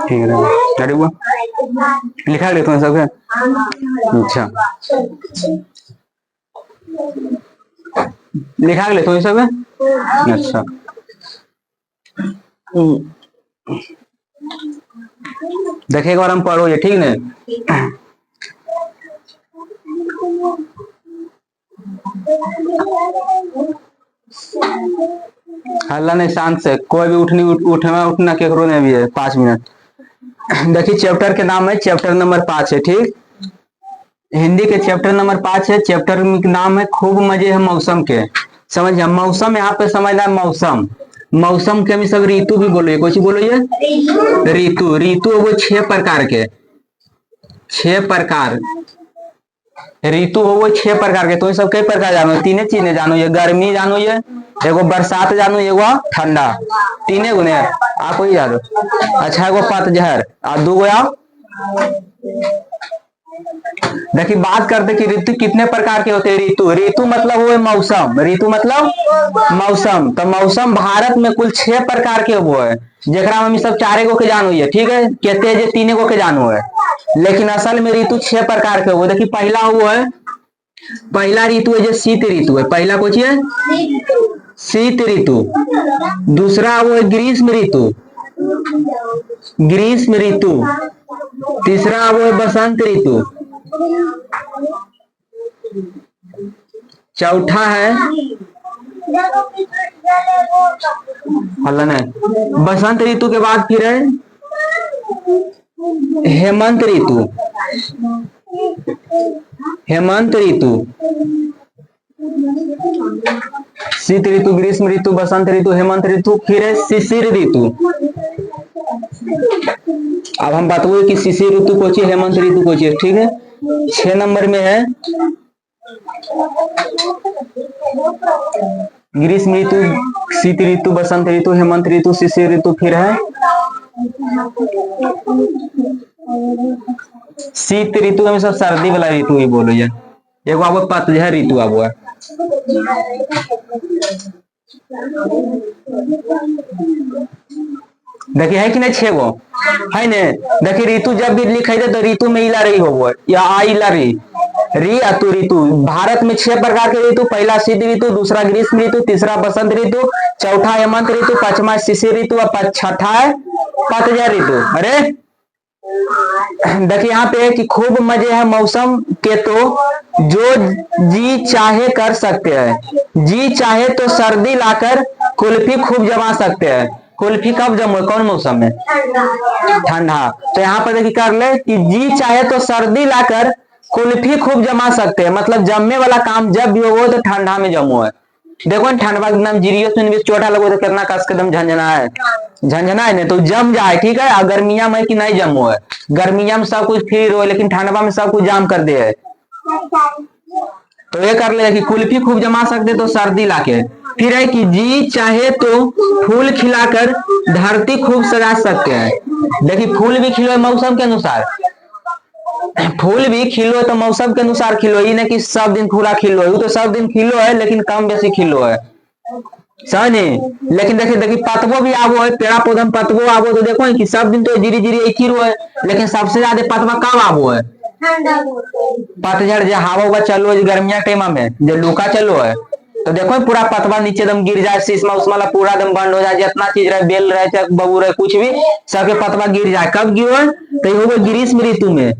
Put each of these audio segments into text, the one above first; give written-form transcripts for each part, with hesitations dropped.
ठीक है, रेडी हुआ? लिखा लेते हैं सबके। अच्छा, लिखा लेते हैं सब। अच्छा, देखिए एक बार हम पढ़ो ये, ठीक है? हल्ला नहीं, शांत से, कोई भी उठना केकरो नहीं भी है। 5 मिनट। देखिए चैप्टर के नाम है, चैप्टर नंबर 5 है, ठीक? हिंदी के चैप्टर नंबर 5 है। चैप्टर का नाम है खूब मजे है मौसम के। समझ, मौसम यहाँ पे समझना है। मौसम, मौसम के हम सब ऋतु भी बोलो, कुछ बोलो ये ऋतु। ऋतु वो 6 प्रकार के, 6 प्रकार ऋतु हो वो 6 प्रकार के। तो सब कई प्रकार जानो, 3 चीजें जानो, ये गर्मी जानो, ये एगो बरसात जानो, एगो ठंडा, 3 गुने आप ही जानो। अच्छा, एगो पतझड़ आ 2 गो आओ। देखिए बात करते कि ऋतु कितने प्रकार के होते हैं। ऋतु, ऋतु मतलब वो है मौसम। ऋतु मतलब मौसम। तो मौसम भारत में कुल 6 प्रकार के वो है, जरा हम सब 4 गो के जानो है, ठीक है? कहते हैं 3 गो के जानो है, लेकिन असल में ऋतु 6 प्रकार के हो। देखिए पहला वो है, पहला ऋतु है जो शीत ऋतु है। पहला कुछ है शीत ऋतु। दूसरा वो है ग्रीष्म ऋतु, ग्रीष्म ऋतु। तीसरा वो है बसंत ऋतु। चौथा है बसंत ऋतु के बाद फिर है हेमंत ऋतु, हेमंत ऋतु। शीत ऋतु, ग्रीष्म ऋतु, बसंत ऋतु, हेमंत ऋतु, फिर है शिशिर ऋतु। अब हम बात हुए कि शिशिर ऋतु को चाहिए, हेमंत ऋतु को चाहिए, ठीक है? 6 नंबर में है ग्रीष्म ऋतु, शीत ऋतु, बसंत ऋतु, हेमंत ऋतु, शिशिर ऋतु, फिर है शीत ऋतु। में सब सर्दी वाला ऋतु ही बोलो ये। एगो आपको पतझड़ ऋतु अब है। देखिए है कि नहीं, 6 गो है ने। देखिए ऋतु जब भी लिखे थे तो ऋतु में इला रही हो या आ इला रही री अतु ऋतु। भारत में 6 प्रकार के ऋतु, पहला शीत ऋतु, दूसरा ग्रीष्म ऋतु, तीसरा बसंत ऋतु, चौथा हेमंत ऋतु, 5वां शिशिर ऋतु और 6ठा है पतझड़ ऋतु। अरे देखिए यहाँ पे है कि खूब मजे है मौसम के, तो जो जी चाहे कर सकते हैं। जी चाहे तो सर्दी लाकर कुल्फी खूब जमा सकते हैं। कुल्फी कब जमो, कौन मौसम में? ठंडा। तो यहाँ पर देखिए कर ले कि जी चाहे तो सर्दी लाकर कुल्फी खूब जमा सकते हैं। मतलब जमने वाला काम जब भी हो तो ठंडा में जमो है। देखो ठंडा एकदम जीरियो सुन चोटा लगो तो कितना कस के दम झंझना है, झंझना है ना, तो जम जाए, ठीक है? गर्मिया में कि नहीं जमो है, गर्मिया में सब कुछ फ्री रहो, लेकिन ठंडा में सब कुछ जाम कर दे है। तो ये कर ले कि कुल्फी खूब जमा सकते तो सर्दी लाके। फिर है कि जी चाहे तो फूल खिलाकर धरती खूब सजा सकते हैं। देखिए फूल भी खिलो मौसम के अनुसार, फूल भी खिलो तो मौसम के अनुसार खिलो, ये नहीं कि सब दिन पूरा खिलो है। वो तो सब दिन खिलो है लेकिन कम बेसी खिलो है, समझे? लेकिन देखिए देखिए पतबो भी आबो है, पेड़ा पौधा में पतबो आबो तो देखो कि सब दिन तो जीरी जीरी एक ही रो है, लेकिन सबसे ज्यादा पतवा कब आबो है? पतझड़ जो हवा होगा चलो, गर्मिया टाइम में जो लूका चलो है तो देखो पूरा पतवा नीचे दम गिर जाए, शीशमा उस्मा पूरा दम बंद हो जाए, जितना चीज रहे, बेल रहे चाहे बबू रहे कुछ भी, सबके पतवा गिर जाए। कब गिरो? तो ये हो ग्रीष्म ऋतु में।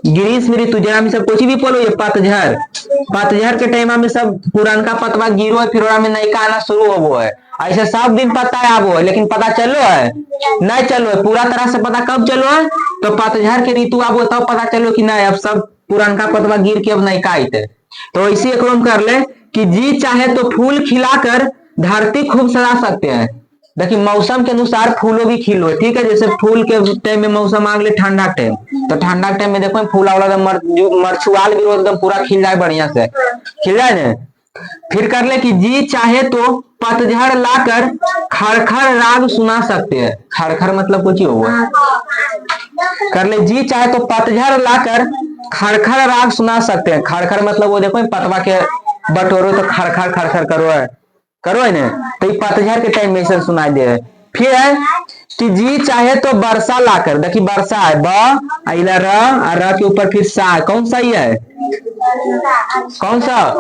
ग्रीष्म ऋतु जरा में सब कुछ भी बोलो, ये पतझड़, पतझड़ के टाइम में सब पुरानका पतवा गिरो है, फिर में नयका आना शुरू हो है। ऐसे सब दिन पता है आबो है, लेकिन पता चलो है नहीं चलो है पूरा तरह से। पता कब चलो है? तो पतझड़ के ऋतु आबो तब पता चलो कि नहीं अब सब पुरानका पतवा गिर के अब नयका आते। तो इसी एक कर ले कि जी चाहे तो फूल खिलाकर धरती खूब सजा सकते हैं। देखिए मौसम के अनुसार फूलों भी खिलो, ठीक है? जैसे फूल के टाइम में मौसम आ गए ठंडा टाइम, तो ठंडा टाइम में देखो फूला वाला मरछुआल भी एकदम पूरा खिल जाए, बढ़िया से खिल जाए ना। फिर कर ले कि जी चाहे तो पतझड़ लाकर खड़खड़ राग सुना सकते हैं। खड़खड़ मतलब कुछ होगा, कर ले जी चाहे तो पतझड़ लाकर खड़खड़ राग सुना सकते हैं। खड़खड़ मतलब वो देखो पतवा के बटोरो तो खड़खड़ खड़खड़ करो है, करो है ना, तो पतझड़ के टाइम में से सुनाई दे है। फिर है कि जी चाहे तो वर्षा लाकर, देखिए वर्षा है ब अला र और र के ऊपर फिर सा, कौन सा ही है, कौन सा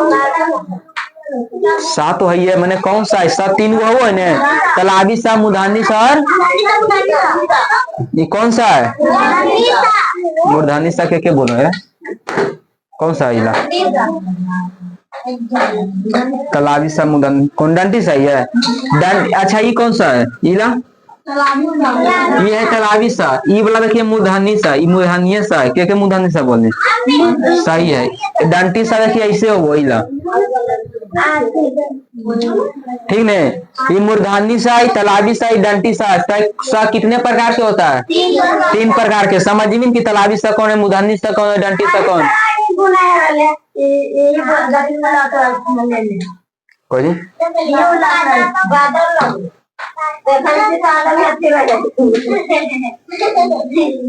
सा तो है ये, मैंने कौन सा है, सा तीन गो है ने, तालाबी सा, मुधानी सा और ये कौन सा है, मूर्धानी सा के बोलो है, कौन सा इला, तालाबी सा, मुधानी कौन, डंटी सा ही है, अच्छा ये कौन सा है इला, ये है तालाबी सा, ई वाला देखिए मूर्धानी सा, ई मूर्धानी सा, के मूर्धानी सा बोलने सही है, डंटी सा देखिए ऐसे हो वो इला, ठीक ने, ये मूर्धानी सा, तालाबी सा, डंटी सा, सा कितने प्रकार के होता है, 3 प्रकार के, समझ में कि तालाबी सा कौन है, मूर्धानी सा कौन है, डंटी सा कौन, कोई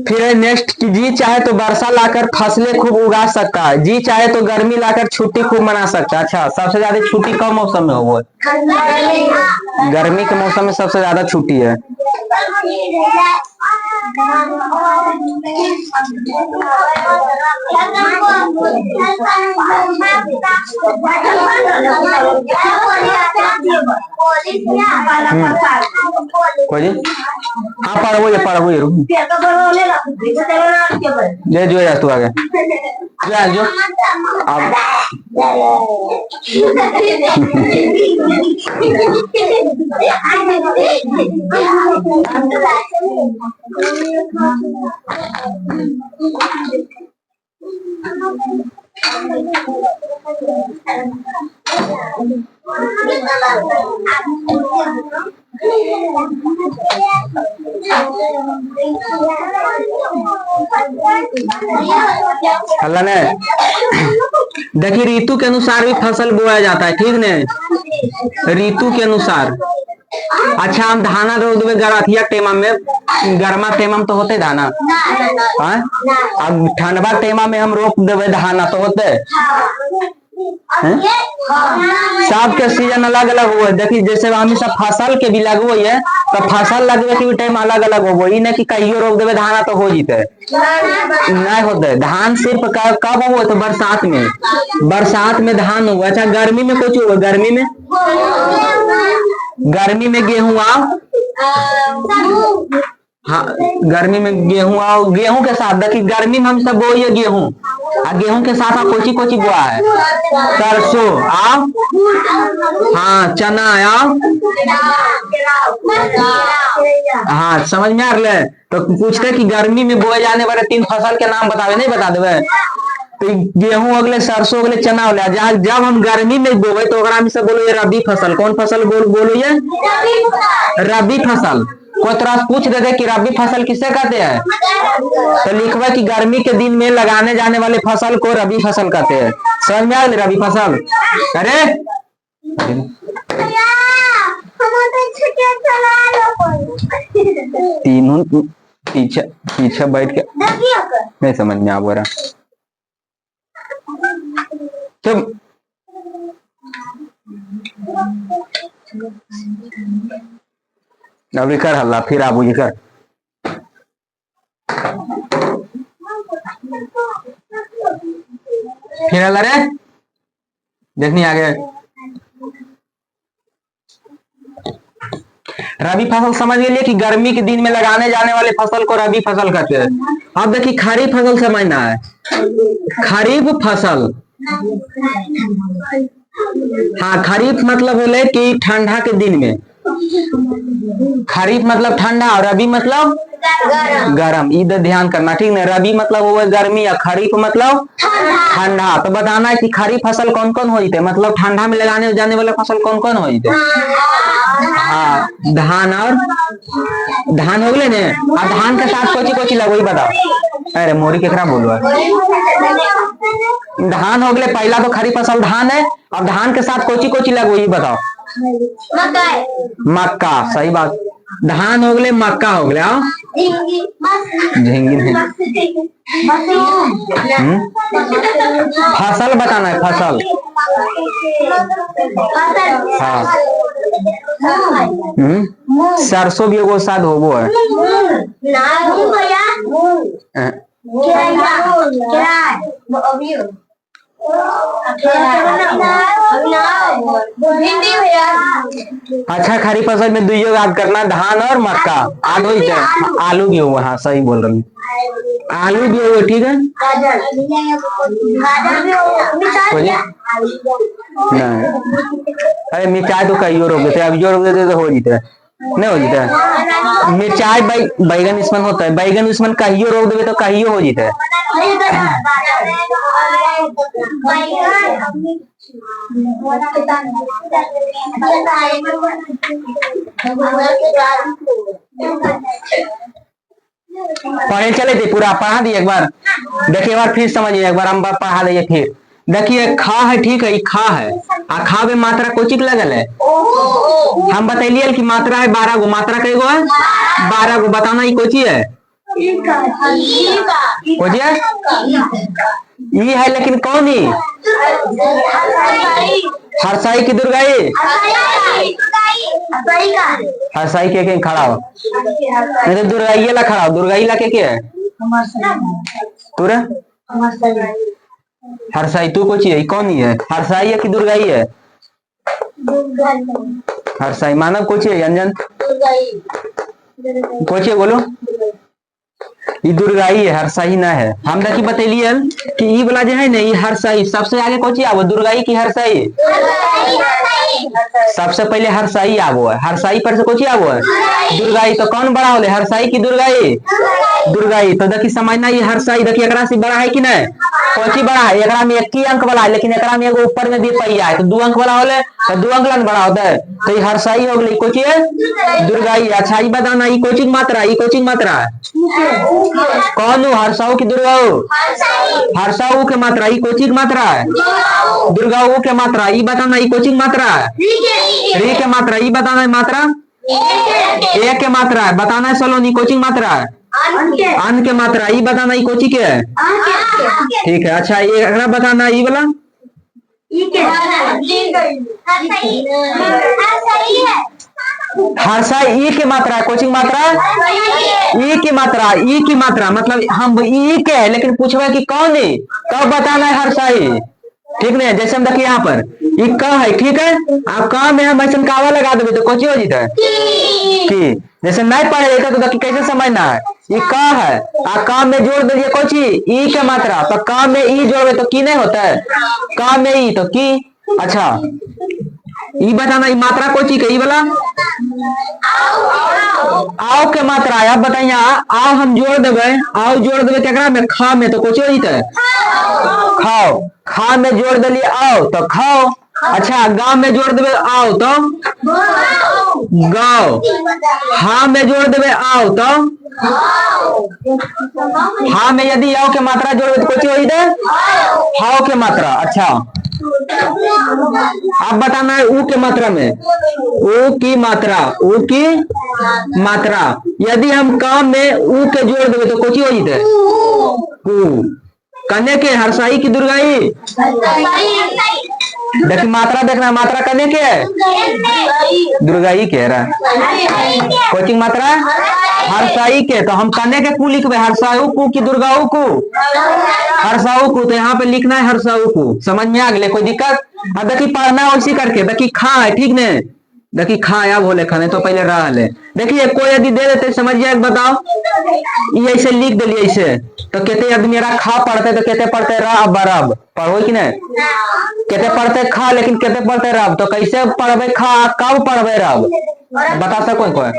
फिर नेक्स्ट कि जी चाहे तो वर्षा लाकर फसलें खूब उगा सकता है, जी चाहे तो गर्मी लाकर छुट्टी खूब मना सकता है। अच्छा, सबसे ज्यादा छुट्टी कब मौसम में हो, गर्मी के मौसम में सबसे ज्यादा छुट्टी है। हाँ पढ़ो ये ले जो तू आगे जो अब अल्लाह ने देखिए ऋतु के अनुसार भी फसल बोया जाता है, ठीक ने, ऋतु के अनुसार। अच्छा हम धाना रोक देवे गराथिया टेमा में, गर्मा टेमा में तो होते धाना, अब ठंडवा टेमा में हम रोक देवे धाना तो होते, सबके सीजन अलग अलग हुए। देखिए जैसे हम सब फसल के भी लगवो है तो फसल लगवे के भी टाइम अलग अलग हो, ई नहीं कि कहियो रोक देवे धाना तो हो जीते, नहीं होते। धान सिर्फ कब हुआ तो बरसात में, बरसात में धान हुआ। अच्छा गर्मी में कुछ हुआ, गर्मी में गेहूं आओ, हाँ गर्मी में गेहूं आओ, गेहूं के साथ देखिए गर्मी में हम सब बोइए गेहूं, और गेहूं के साथ आप कोची कोची बोआ है, सरसों आओ, हाँ चना आओ, हाँ समझ में आ रहा है। तो पूछते कि गर्मी में बोए जाने वाले 3 फसल के नाम बतावे, नहीं बता देवे तो गेहूं अगले, सरसों अगले, चना अगले। जब हम गर्मी में बोवे तो हम से बोलो ये रबी फसल, कौन फसल बोलो ये रबी फसल। कोई तरह पूछ देते कि रबी फसल किसे कहते हैं, तो लिखवा कि गर्मी के दिन में लगाने जाने वाले फसल को रबी फसल कहते हैं। समझ में आ गई रबी फसल। अरे तीनों पीछे पीछे बैठ के नहीं समझ में आ रहा, चुप अभी कर हल्ला, फिर आबू जी कर। फिर हल्ला रे, देखनी आगे। रबी फसल समझ गए कि गर्मी के दिन में लगाने जाने वाले फसल को रबी फसल कहते हैं। अब देखिए खरीफ फसल समझना है, खरीफ फसल, हाँ खरीफ मतलब बोले कि ठंडा के दिन में, खरीफ मतलब ठंडा और रबी मतलब गरम, इधर ध्यान करना, ठीक है। रबी मतलब वो गर्मी या खरीफ मतलब ठंडा। तो बताना है कि खरीफ फसल कौन कौन होते, मतलब ठंडा में लगाने जाने वाला फसल कौन कौन होते। हाँ धान, और धान हो गए ने, और धान के साथ कोची कोची लगो बताओ। अरे मोरी केकरा बोलो, धान हो गए पहला तो खरीफ फसल धान है, अब धान के साथ कोची कोची लगो ये बताओ। मक्का, सही बात। धान हो गए, मक्का हो गया, झिंगी नहीं। फसल बताना है, फसल, हाँ सरसों भी एगो साद होबो है। अच्छा, खरीफ फसल में दुइयो याद करना, धान और मक्का। आलू भी हुआ, हाँ सही बोल रही, आलू भी हुआ, ठीक है। नहीं, अरे मिर्चाई तो कहियो रोक देते, अब जो रोक देते तो हो जीते, नहीं हो जीते। मिर्चाई बैगन इसमें होता है, बैगन इसमें कहियो रोक देवे तो कहियो हो जीते। पढ़े चले थे, पूरा पढ़ा दिए एक बार, देखिए एक बार फिर समझिए, एक बार हम पढ़ा दिए फिर। देखिए खा है, ठीक है, खा है, आ खा में मात्रा कोचिक लगल है। हम बतैलिए कि मात्रा है 12 गो, मात्रा कई गो है 12 गो, बताना ये कोची है, कोची है, ये है, लेकिन कौन ही हरसाई की दुर्गाई, हरसाई के खड़ा हो, नहीं तो दुर्गाई ला खड़ा हो, दुर्गाई ला के है तुरा, हरसाई तू कोची है, कौन ही है, हरसाई है कि दुर्गाई है, हरसाई मानव कोची है, अंजन कोची है, बोलो, ये दुर्गाई है, हरसाई ना है। हम देखी बतेलिए कि ई वाला जो है ना, ये हरसाई सबसे आगे कोची आवो, दुर्गाई की हरसाई, सबसे पहले हरसाई आवो है, हरसाई पर से कोची आवो है दुर्गाई, तो कौन बड़ा होले, हरसाई की दुर्गाई, दुर्गाई। तो देखी समझना, ये हरसाई देखिए एकरा से बड़ा है कि नहीं, कोची बड़ा है, एकरा में 1 ही अंक वाला है, लेकिन एकरा में एगो ऊपर में भी पहिया है, तो 2 अंक वाला होले, तो 2 अंक वाला बड़ा होता है, तो ये हरसाई हो गई, कोची है दुर्गाई। अच्छा ये बताना, ये कोचिंग मात्रा, ये कोचिंग मात्रा कौन हो, हरसाऊ की दुर्गाऊ, हरसाऊ के मात्रा, ये कोचिंग मात्रा है, दुर्गाऊ के मात्रा, ये बताना, ये कोचिंग मात्रा है, री के मात्रा, ये बताना है मात्रा, एक के मात्रा है, बताना है सोलोनी, कोचिंग मात्रा है, अन के मात्रा, ये बताना, ये कोची के है, ठीक है। अच्छा ये अगला बताना, ये वाला हरसाई ई की मात्रा, कोचिंग मात्रा ई की मात्रा, ई की मात्रा मतलब हम ई के है, लेकिन पूछवा कि कौन है, कब बताना है हरसाई, ठीक नहीं। जैसे हम देखिए यहाँ पर ये क है, ठीक है, आप क में हम ऐसा कावा लगा देवे तो कोची हो जीता है कि, जैसे नहीं पढ़े रहता तो देखिए कैसे समझना है, ये क है, आ क में जोड़ दीजिए कोची ई के मात्रा, तो क में ई जोड़े तो की नहीं होता है, क में ई तो की। अच्छा ई बताना, ई मात्रा कोची के, ई वाला आओ के मात्रा है, आप बताइए, आओ हम जोड़ देवे, आओ जोड़ देवे केकरा में, खा में, तो कोची हो जीता है खाओ, खा में जोड़ दिलिए आओ तो खाओ। अच्छा गांव में जोड़ देवे आओ तो गाओ, हाँ में जोड़ देवे आओ तो हाँ में यदि आओ के मात्रा जोड़ तो कोची हो जीता है हाओ के मात्रा। अच्छा आप बताना है ऊ के मात्रा में, ऊ की मात्रा, ऊ की मात्रा, यदि हम काम में ऊ के जोड़ देवे तो कोची हो जीते ऊ, कन्या के हरसाई की दुर्गाई, देखिए मात्रा देखना, मात्रा कन्या के है दुर्गाई के रहा, कोचिंग मात्रा हरसाई के, तो हम कन्या के कु लिखबे, हरसाऊ को की दुर्गाऊ को, हरसाऊ को, तो यहाँ पे लिखना है हरसाऊ को, समझ में आ गए, कोई दिक्कत। अब देखिए पढ़ना उसी करके, देखिए खा है, ठीक ने, देखिए खाया बोले खाने तो पहले रहा ले, देखिए कोई यदि दे देते समझिए, बताओ ये ऐसे लिख दिलिए ऐसे, तो कहते आदमी खा पढ़ते तो कहते पढ़ते रब रब, पढ़ो कि नहीं, कहते पढ़ते खा, लेकिन कहते पढ़ते रब, तो कैसे पढ़बे खा, कब पढ़बे रब, बता सको कोई,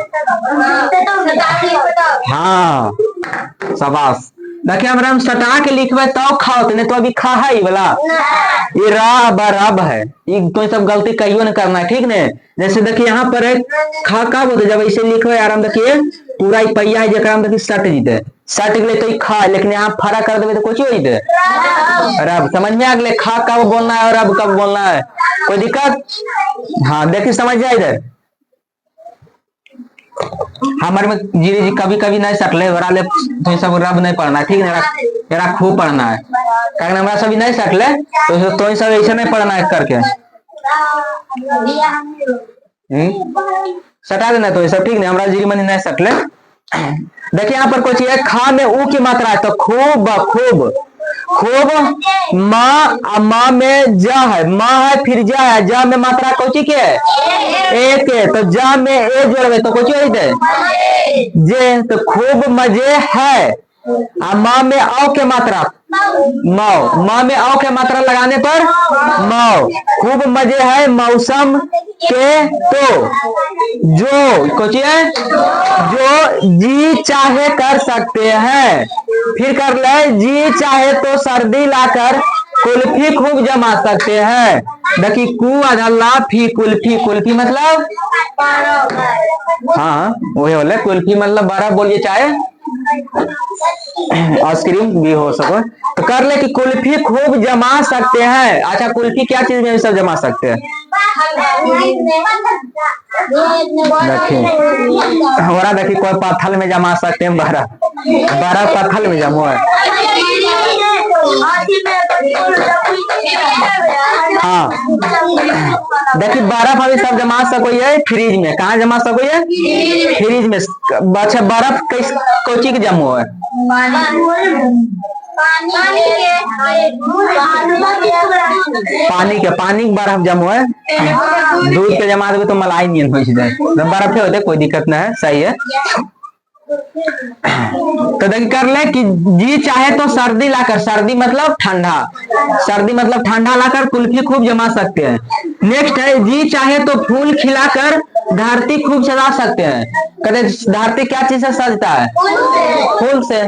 हाँ शाबाश। देखिए हम सटा के लिखबे तो खाओ, नहीं तो अभी खा है वाला, ये रब रब है, ये तो सब गलती कहियो नहीं करना है, ठीक ने। जैसे देखिए यहाँ पर खा कब होते, जब ऐसे लिखो यार, हम देखिए पूरा ही पहिया है जरा, देखिए सट जीते, सट गए तो खा, लेकिन यहाँ फरा कर देवे तो कुछ हो जीते रब, समझ में आ गए, खा कब बोलना है और रब कब बोलना है, कोई दिक्कत। हाँ देखिए समझ जाए इधर, हमारे में जीरे जी कभी कभी नहीं सकले ले तो सब रब नहीं पढ़ना है, ठीक है, मेरा खूब पढ़ना है, कारण हमारा सभी नहीं सकले तो सब ऐसा नहीं पढ़ना है करके। सटा देना तो ये सब ठीक नहीं, हमारा जी मनी नहीं सटले। देखिए यहाँ पर कुछ है, खा में ऊ की मात्रा है तो खूब खूब खूब, माँ में ज है, माँ है फिर जा है, जा में मात्रा कोची के है एक है, तो जा में ए जोड़े तो कोची हो जाए जे, तो खूब मजे है। माँ में औ के मात्रा मौ, माँ में औ के मात्रा लगाने पर मौ, खूब मजे है मौसम के तो, जो कोची है जो जी चाहे कर सकते हैं। फिर कर ले, जी चाहे तो सर्दी लाकर कुल्फी खूब जमा सकते हैं। देखिए कु अल्ला फी कुल्फी, कुल्फी मतलब हाँ वही बोले कुल्फी मतलब बर्फ बोलिए, चाहे आइसक्रीम भी हो सको। तो कर ले कि कुल्फी खूब जमा सकते हैं। अच्छा कुल्फी क्या चीज में सब जमा सकते हैं? देखिए हमारा देखिए कोई पत्थर में जमा सकते हैं, बर्फ बर्फ पत्थर में जमा है। हाँ देखिए बर्फ अभी सब जमा सको है फ्रिज में, कहाँ जमा सको है फ्रिज में। अच्छा बर्फ किस कोची के जमो है? पानी के, पानी बर्फ जमो है। दूध के जमा देवे तो मलाई नहीं हो जाए, बर्फ होते कोई दिक्कत नहीं है, सही है। तो देखिए कर ले कि जी चाहे तो सर्दी लाकर, सर्दी मतलब ठंडा, सर्दी मतलब ठंडा लाकर कुल्फी खूब जमा सकते हैं। नेक्स्ट है जी चाहे तो फूल खिलाकर धरती खूब सजा सकते हैं। कहते धरती क्या चीज से सजता है? फूल से।